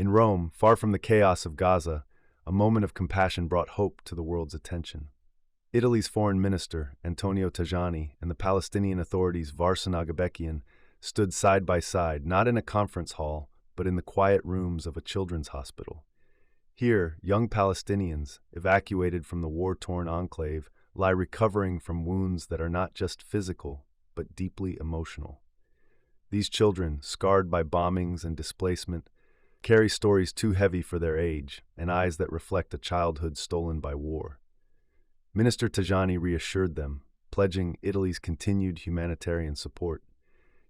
In Rome, far from the chaos of Gaza, a moment of compassion brought hope to the world's attention. Italy's foreign minister, Antonio Tajani, and the Palestinian Authority's Varsen Aghabekian stood side by side, not in a conference hall, but in the quiet rooms of a children's hospital. Here, young Palestinians, evacuated from the war-torn enclave, lie recovering from wounds that are not just physical, but deeply emotional. These children, scarred by bombings and displacement, carry stories too heavy for their age and eyes that reflect a childhood stolen by war. Minister Tajani reassured them, pledging Italy's continued humanitarian support.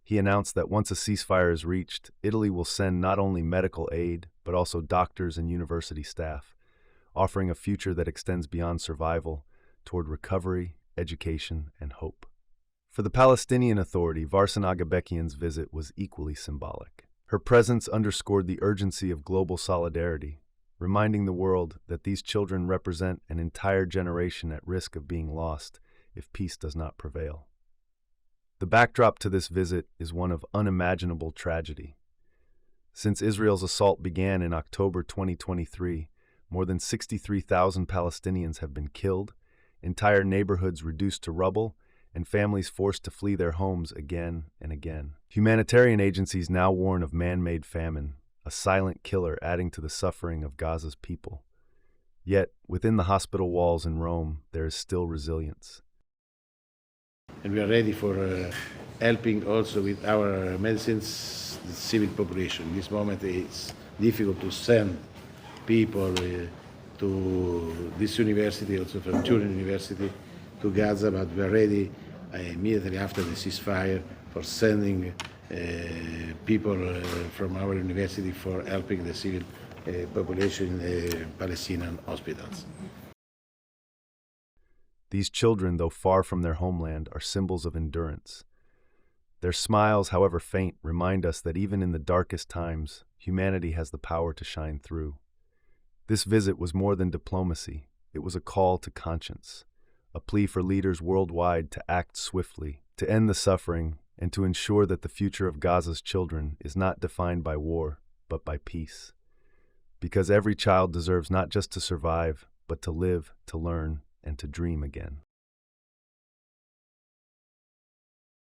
He announced that once a ceasefire is reached, Italy will send not only medical aid, but also doctors and university staff, offering a future that extends beyond survival toward recovery, education, and hope. For the Palestinian Authority, Varsen Aghabekian's visit was equally symbolic. Her presence underscored the urgency of global solidarity, reminding the world that these children represent an entire generation at risk of being lost if peace does not prevail. The backdrop to this visit is one of unimaginable tragedy. Since Israel's assault began in October 2023, more than 63,000 Palestinians have been killed, entire neighborhoods reduced to rubble, and families forced to flee their homes again and again. Humanitarian agencies now warn of man-made famine, a silent killer adding to the suffering of Gaza's people. Yet, within the hospital walls in Rome, there is still resilience. And we are ready for helping also with our medicines, the civil population. In this moment it's difficult to send people to this university, also from Turin University, to Gaza, but we are ready immediately after the ceasefire for sending people from our university for helping the civil population in the Palestinian hospitals. These children, though far from their homeland, are symbols of endurance. Their smiles, however faint, remind us that even in the darkest times, humanity has the power to shine through. This visit was more than diplomacy. It was a call to conscience, a plea for leaders worldwide to act swiftly, to end the suffering, and to ensure that the future of Gaza's children is not defined by war, but by peace. Because every child deserves not just to survive, but to live, to learn, and to dream again.